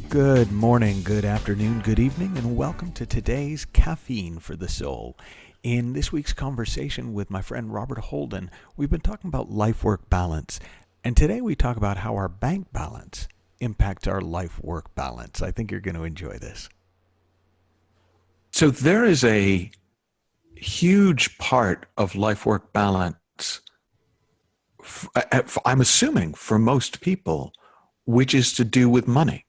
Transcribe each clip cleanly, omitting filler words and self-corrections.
Good morning, good afternoon, good evening, and welcome to today's Caffeine for the Soul. In this week's conversation with my friend Robert Holden, we've been talking about life-work balance, and today we talk about how our bank balance impacts our life-work balance. I think you're going to enjoy this. So there is a huge part of life-work balance, I'm assuming for most people, which is to do with money.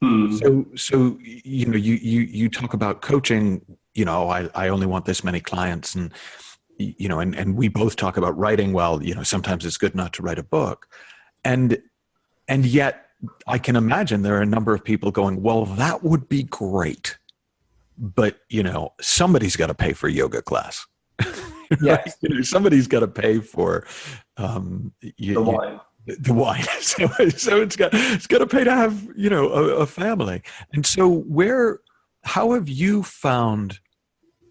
So you know, you talk about coaching. You know, I only want this many clients, and you know, and we both talk about writing. Well, you know, sometimes it's good not to write a book, and yet I can imagine there are a number of people going, well, that would be great, but you know, somebody's got to pay for yoga class. Yes. You know, somebody's got to pay for the wine. The wine. So it's got to pay to have, you know, a family. And so how have you found,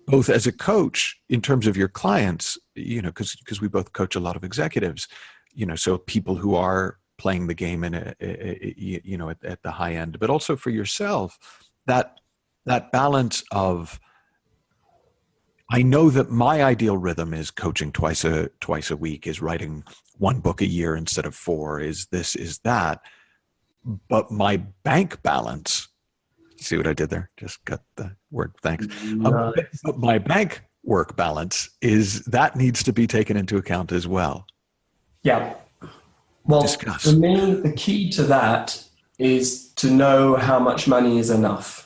both as a coach in terms of your clients, you know, because we both coach a lot of executives, you know, so people who are playing the game in you know, at the high end, but also for yourself, that balance of, I know that my ideal rhythm is coaching twice a week, is writing one book a year instead of 4, is this, is that. But my bank balance, see what I did there? Just got the word, thanks. Nice. But my bank work balance that needs to be taken into account as well. Yeah. Well, Discuss. For me, the key to that is to know how much money is enough.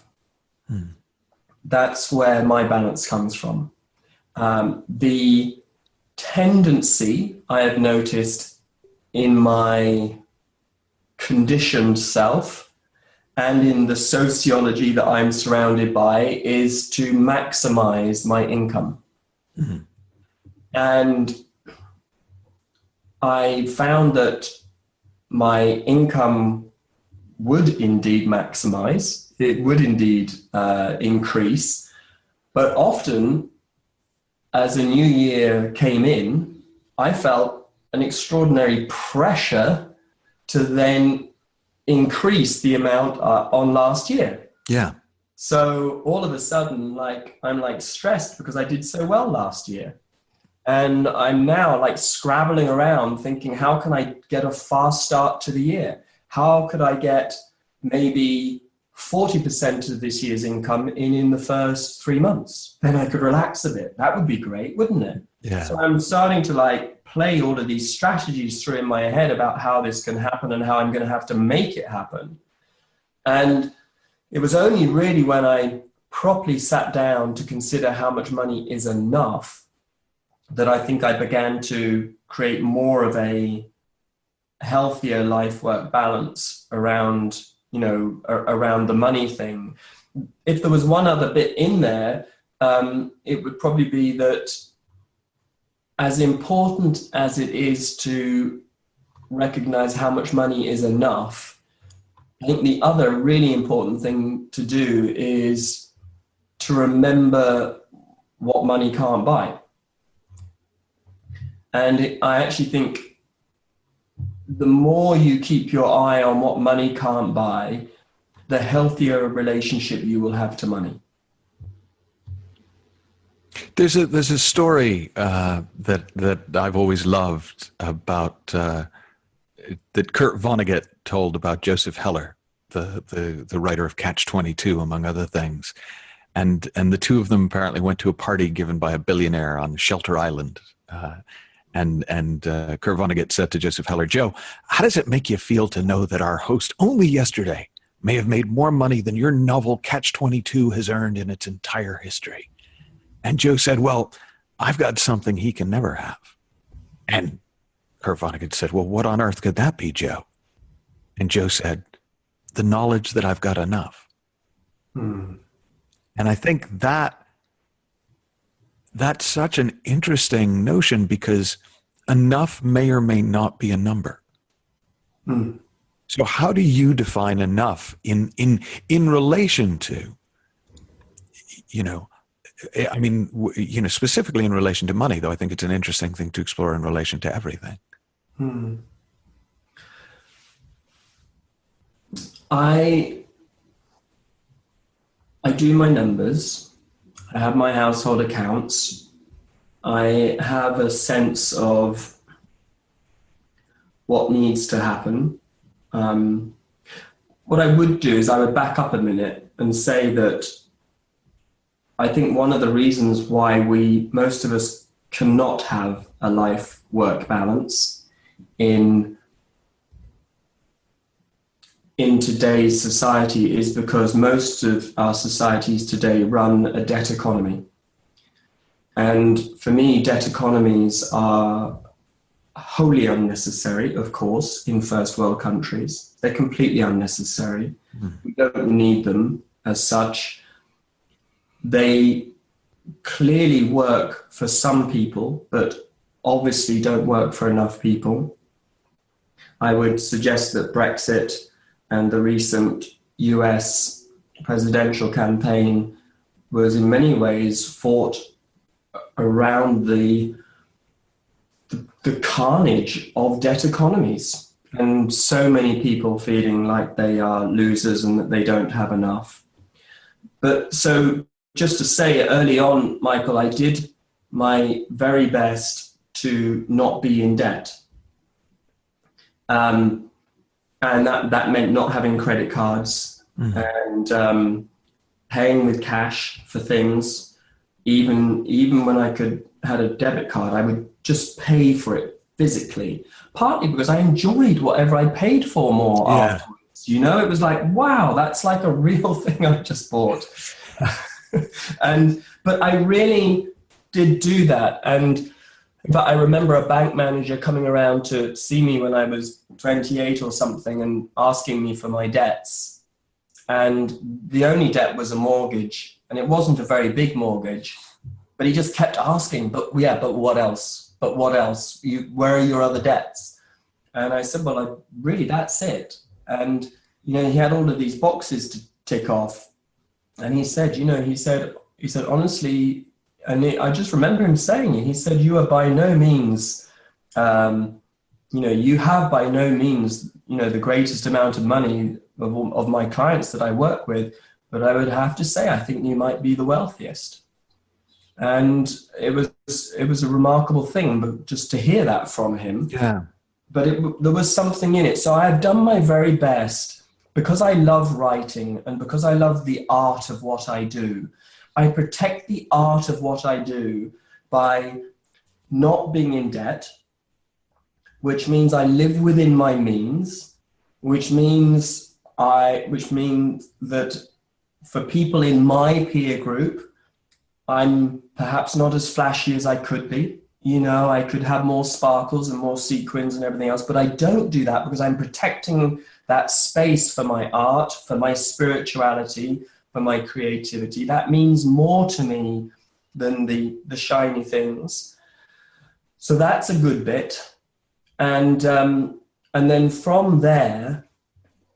That's where my balance comes from. The tendency I have noticed in my conditioned self and in the sociology that I'm surrounded by is to maximize my income. Mm-hmm. And I found that my income would indeed maximize, it would indeed increase, but often as a new year came in, I felt an extraordinary pressure to then increase the amount on last year. Yeah. So all of a sudden, I'm stressed because I did so well last year. And I'm now scrabbling around thinking, how can I get a fast start to the year? How could I get maybe 40% of this year's income in the first 3 months? Then I could relax a bit. That would be great, wouldn't it? Yeah. So I'm starting to play all of these strategies through in my head about how this can happen and how I'm going to have to make it happen. And it was only really when I properly sat down to consider how much money is enough that I think I began to create more of a healthier life-work balance around, you know, around the money thing. If there was one other bit in there, it would probably be that as important as it is to recognize how much money is enough, I think the other really important thing to do is to remember what money can't buy. And I actually think the more you keep your eye on what money can't buy, the healthier relationship you will have to money. There's a story that I've always loved about that Kurt Vonnegut told about Joseph Heller, the writer of Catch-22, among other things, and the two of them apparently went to a party given by a billionaire on Shelter Island. And Kurt Vonnegut said to Joseph Heller, "Joe, how does it make you feel to know that our host only yesterday may have made more money than your novel Catch-22 has earned in its entire history?" And Joe said, "Well, I've got something he can never have." And Kurt Vonnegut said, "Well, what on earth could that be, Joe?" And Joe said, "The knowledge that I've got enough." And I think that's such an interesting notion, because enough may or may not be a number. So how do you define enough in relation to, you know, I mean, specifically in relation to money, though, I think it's an interesting thing to explore in relation to everything. I do my numbers. I have my household accounts. I have a sense of what needs to happen. What I would do is I would back up a minute and say that I think one of the reasons why most of us cannot have a life-work balance in today's society is because most of our societies today run a debt economy. And for me, debt economies are wholly unnecessary, of course, in first world countries. They're completely unnecessary. We don't need them as such. They clearly work for some people, but obviously don't work for enough people. I would suggest that Brexit and the recent US presidential campaign was in many ways fought around the carnage of debt economies, and so many people feeling like they are losers and that they don't have enough. But so just to say early on, Michael, I did my very best to not be in debt. And that meant not having credit cards and paying with cash for things. Even when I had a debit card, I would just pay for it physically, partly because I enjoyed whatever I paid for more afterwards. It was like, wow, that's like a real thing I just bought. But I really did do that. And in fact, I remember a bank manager coming around to see me when I was 28 or something and asking me for my debts. And the only debt was a mortgage, and it wasn't a very big mortgage. But he just kept asking, but what else? But what else? Where are your other debts? And I said, well, really, that's it. And, he had all of these boxes to tick off. And he said, he said, honestly, and I just remember him saying it, he said, you are by no means, you have by no means, the greatest amount of money of my clients that I work with, but I would have to say, I think you might be the wealthiest. And it was a remarkable thing, but just to hear that from him. Yeah. But there was something in it. So I've done my very best because I love writing and because I love the art of what I do. I protect the art of what I do by not being in debt, which means I live within my means, which means that for people in my peer group, I'm perhaps not as flashy as I could be. I could have more sparkles and more sequins and everything else, but I don't do that because I'm protecting that space for my art, for my spirituality, for my creativity. That means more to me than the shiny things. So that's a good bit. And then from there,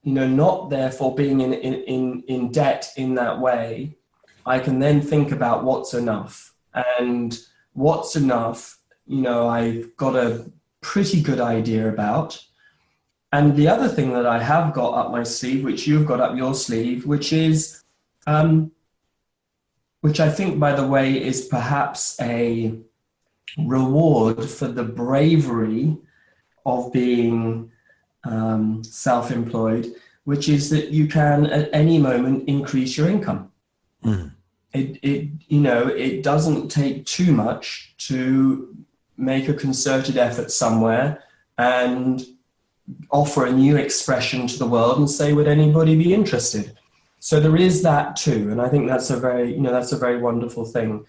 not therefore being in debt in that way, I can then think about what's enough. And what's enough, I've got a pretty good idea about. And the other thing that I have got up my sleeve, which you've got up your sleeve, which is, which I think, by the way, is perhaps a reward for the bravery of being self-employed, which is that you can at any moment increase your income. It doesn't take too much to make a concerted effort somewhere and offer a new expression to the world and say, would anybody be interested? So there is that too, and I think that's a very wonderful thing.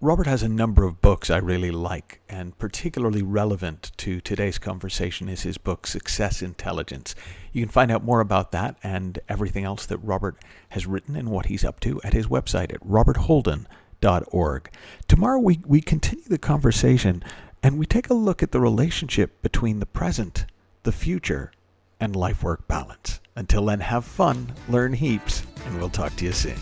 Robert has a number of books I really like, and particularly relevant to today's conversation is his book, Success Intelligence. You can find out more about that and everything else that Robert has written and what he's up to at his website at robertholden.org. Tomorrow we continue the conversation and we take a look at the relationship between the present, the future, and life-work balance. Until then, have fun, learn heaps, and we'll talk to you soon.